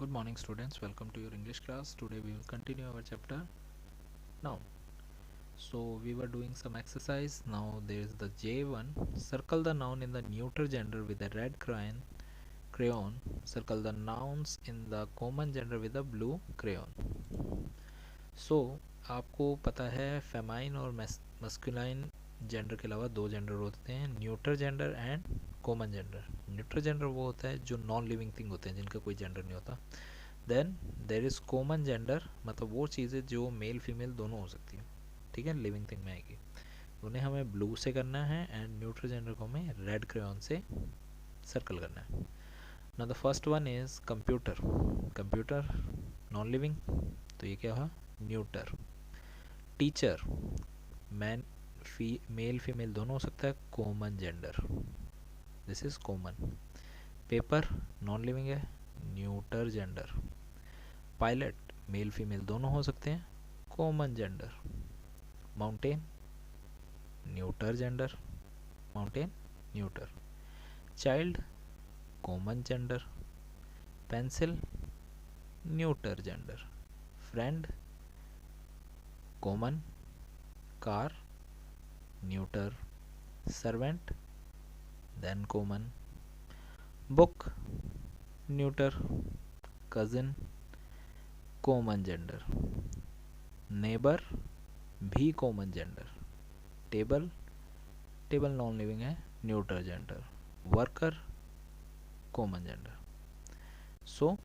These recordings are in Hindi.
Good morning students, welcome to your English class. Today we will continue our chapter noun. So we were doing some exercise. Now there is the J1. Circle the noun in the neuter gender with a red crayon. Circle the nouns in the common gender with a blue crayon. So आपको पता है फेमाइन और मस्कुलाइन जेंडर के अलावा दो जेंडर होते हैं, neuter gender and common gender. Neuter gender वो होता है जो नॉन लिविंग थिंग होते हैं, जिनका कोई जेंडर नहीं होता. Then there is common gender, मतलब वो चीज़ें जो मेल फीमेल दोनों हो सकती हैं, ठीक है, लिविंग थिंग में आएगी. उन्हें हमें ब्लू से करना है एंड न्यूट्रल जेंडर को हमें रेड क्रेयॉन से सर्कल करना है. Now the first one is computer. Computer non living, तो ये क्या हुआ, न्यूटर. टीचर मेल फीमेल दोनों हो सकता है, common gender, this is common. Paper non living है, neuter gender. Pilot male female दोनों हो सकते हैं, common gender. Mountain neuter gender, mountain neuter. Child common gender. Pencil neuter gender. Friend common. Car neuter. Servant then common. Book neuter. Cousin common gender. Neighbour भी common gender. Table table non living है, neuter gender. Worker common gender. So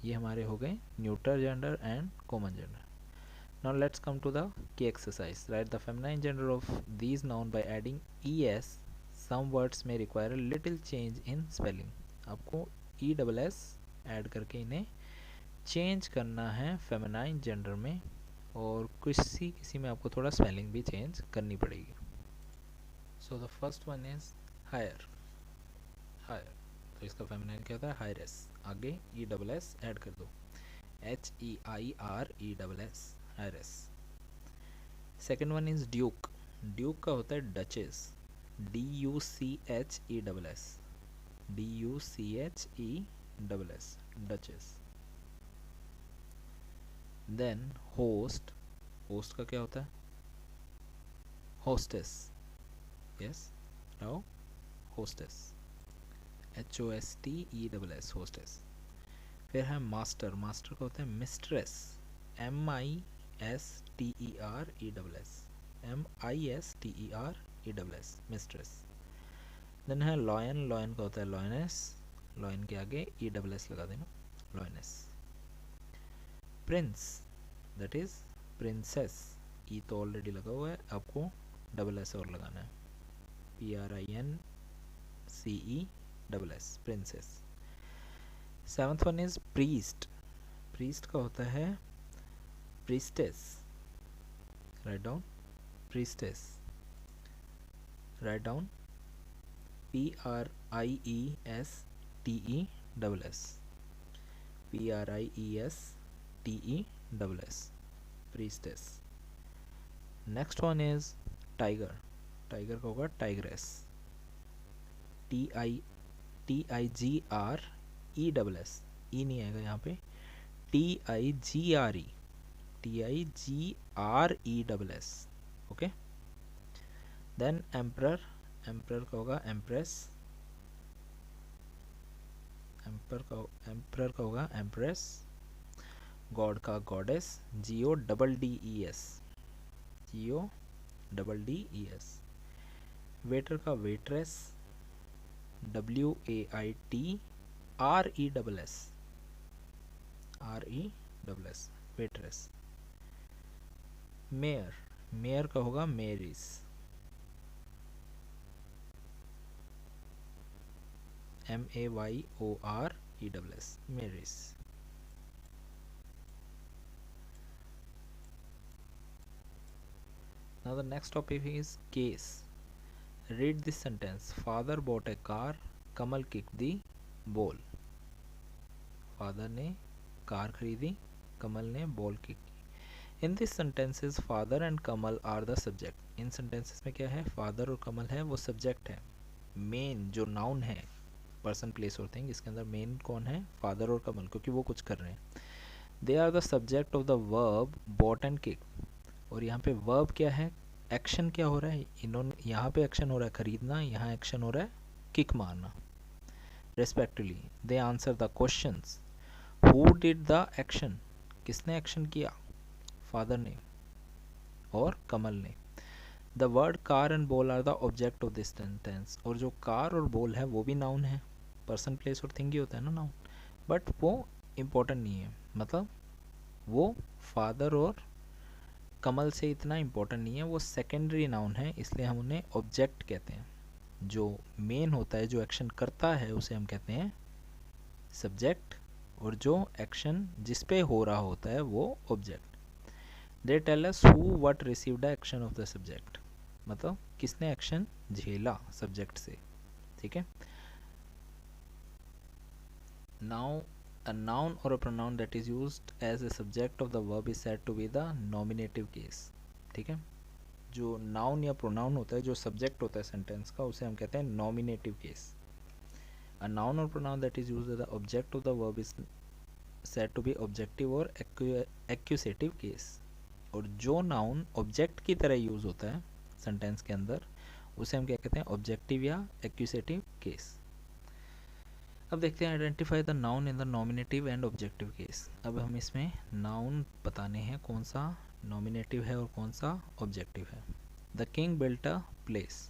ये हमारे हो गए neuter gender and common gender. Now let's come to the key exercise. Write the feminine gender of these noun by adding ES. Some words में require a little change in spelling. आपको ESS ऐड करके इन्हें चेंज करना है फेमिनाइन जेंडर में, और किसी में आपको थोड़ा स्पेलिंग भी चेंज करनी पड़ेगी. So the first one is higher. Higher, तो इसका फेमिनाइन क्या होता है, हायरेस. आगे ESS ऐड कर दो, HEIRESS, heiress. Second one is duke. Duke का होता है duchess, DUCHESS, DUCHESS, duchess. Then host. Host का क्या होता है, hostess. Yes, now hostess, HOSTESS, hostess. फिर है मास्टर. मास्टर का होता है mistress, MISTERESS, MISTERESS, mistress. Then है लॉयन. लॉयन का होता है लॉयनेस. लॉयन के आगे ESS लगा देना, lioness. Prince that is princess. E तो ऑलरेडी लगा हुआ है, आपको SS और लगाना है, PRINCESS, princess. Seventh one is priest. Priest का होता है priestess. Write down, priestess. Write down, PRIESTESS, PRIESTESS, priestess. Next one is tiger. Tiger का होगा टाइग्रेस, TIGRESS. ई नहीं आएगा यहाँ पे, TIGRESS, okay. Then emperor. Emperor का होगा एम्प्रेस. एम्परर का होगा एम्प्रेस. गॉड का गॉडेस, GODDES, GODDES. वेटर का waitress, WAITRESS, waitress. Mayor. Mayor का होगा mayoress, MAYORESS, mayoress. Now the next topic is case. Read this sentence. Father bought a car, Kamal kicked the ball. Father ने कार खरीदी, कमल ने बॉल किक की. In this sentences father and Kamal are the subject. इन सेंटेंसेस में क्या है, फादर और कमल है वो सब्जेक्ट है. मेन जो नाउन है पर्सन प्लेस और थिंग, इसके अंदर मेन कौन है, फादर और कमल, क्योंकि वो कुछ कर रहे हैं। They are the subject of the verb bought and kick. और यहाँ पे वर्ब क्या है, एक्शन क्या हो रहा है, इन्होंने यहाँ पे एक्शन हो रहा है खरीदना, यहाँ एक्शन हो रहा है किक मारना respectively. They answer the questions. Who did the action, किसने एक्शन किया, फादर ने और कमल ने। The word car and ball are the object of this sentence. और जो कार और बॉल है वो भी नाउन है, पर्सन प्लेस और थिंग ही होता है ना नाउन, बट वो इम्पोर्टेंट नहीं है, मतलब वो फादर और कमल से इतना इम्पोर्टेंट नहीं है, वो सेकेंडरी नाउन है, इसलिए हम उन्हें ऑब्जेक्ट कहते हैं। जो मेन होता है, जो एक्शन करता है, उसे हम कहते हैं सब्जेक्ट, और जो एक्शन जिस पे हो रहा होता है वो object. They tell us who what receive the action of the subject, मतलब किसने एक्शन झेला सब्जेक्ट से, ठीक है। Now a noun or a pronoun that is used as a subject of the verb is said to be the nominative case, ठीक है। जो नाउन या प्रोनाउन होता है, जो सब्जेक्ट होता है सेंटेंस का, उसे हम कहते हैं नॉमिनेटिव केस। अ नाउन और pronoun that is used as the object of the verb is said to be objective और एक्यूसेटिव केस। और जो नाउन ऑब्जेक्ट की तरह यूज होता है सेंटेंस के अंदर, उसे हम क्या कहते हैं, ऑब्जेक्टिव या एक्यूसेटिव केस। अब देखते हैं identify the noun in the nominative and objective case. अब हम इसमें नाउन बताने हैं कौन सा नॉमिनेटिव है और कौन सा ऑब्जेक्टिव है। The king built a place,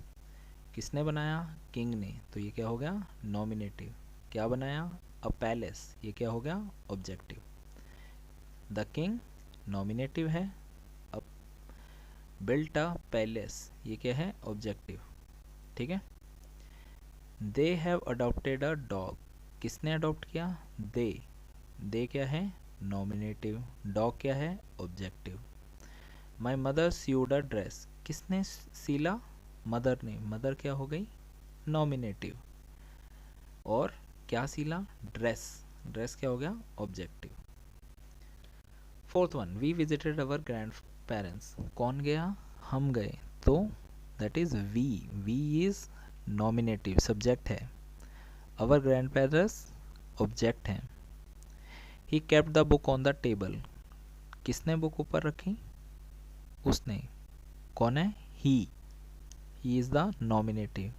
किसने बनाया, किंग ने, तो ये क्या हो गया नॉमिनेटिव। क्या बनाया, अ पैलेस, ये क्या हो गया ऑब्जेक्टिव। द किंग नॉमिनेटिव है, अब बिल्ट अ पैलेस ये क्या है ऑब्जेक्टिव, ठीक है। They have adopted a dog, किसने अडॉप्ट किया, दे क्या है नॉमिनेटिव, डॉग क्या है objective. My mother sued a dress, किसने सीला, मदर ने, मदर क्या हो गई नॉमिनेटिव, और क्या सीला ड्रेस, ड्रेस क्या हो गया objective. Fourth one, we visited our grand parents, कौन गया, हम गए, तो that is we is nominative, subject है। अवर ग्रैंड पेरेंट्स ऑब्जेक्ट है। He kept the book on the table, किसने बुक ऊपर रखी, उसने, कौन है he is the nominative.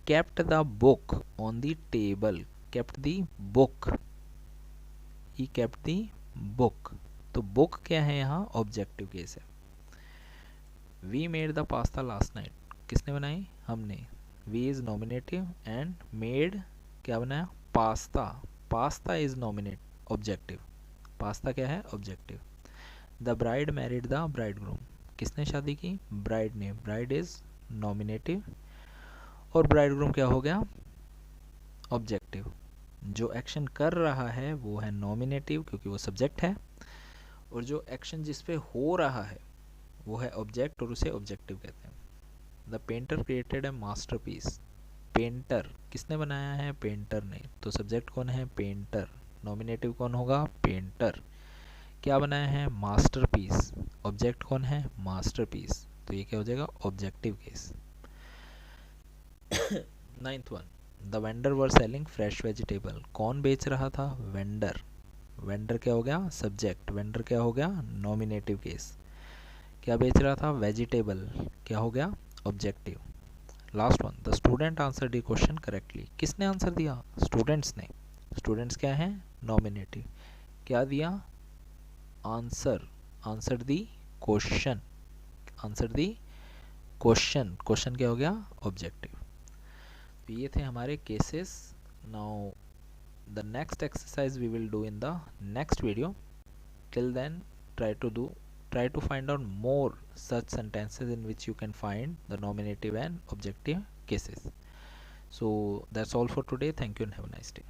Kept the book on the table, kept the book, he kept the book, तो बुक क्या है यहाँ ऑब्जेक्टिव केस है। We made the pasta last night, किसने बनाई, हमने, we is nominative and made क्या बनाया pasta, pasta is nominate objective, pasta क्या है objective. The bride married the bridegroom, किसने शादी की, ब्राइड ने, ब्राइड इज नॉमिनेटिव, और ब्राइडग्रूम क्या हो गया ऑब्जेक्टिव। जो एक्शन कर रहा है वो है नॉमिनेटिव क्योंकि वो सब्जेक्ट है, और जो एक्शन जिस पे हो रहा है वो है ऑब्जेक्ट, और उसे ऑब्जेक्टिव कहते हैं। The painter created a masterpiece, painter किसने बनाया है, पेंटर ने, तो सब्जेक्ट कौन है पेंटर, नॉमिनेटिव कौन होगा पेंटर। क्या बनाया है मास्टरपीस, ऑब्जेक्ट कौन है मास्टरपीस, तो ये क्या हो जाएगा objective case. Ninth one, the vendor were selling fresh vegetable, कौन बेच रहा था वेंडर, वेंडर क्या हो गया सब्जेक्ट, वेंडर क्या हो गया नॉमिनेटिव केस। क्या बेच रहा था वेजिटेबल, क्या हो गया objective. Last one, the student answer the question correctly, किसने आंसर दिया स्टूडेंट्स ने, स्टूडेंट्स क्या है नॉमिनेटिव। क्या दिया answer, answer the question, answer the question, question क्या हो गया ऑब्जेक्टिव। तो ये थे हमारे cases. Now the next exercise we will do in the next video. Till then, try to find out more such sentences in which you can find the nominative and objective cases. So that's all for today. Thank you and have a nice day.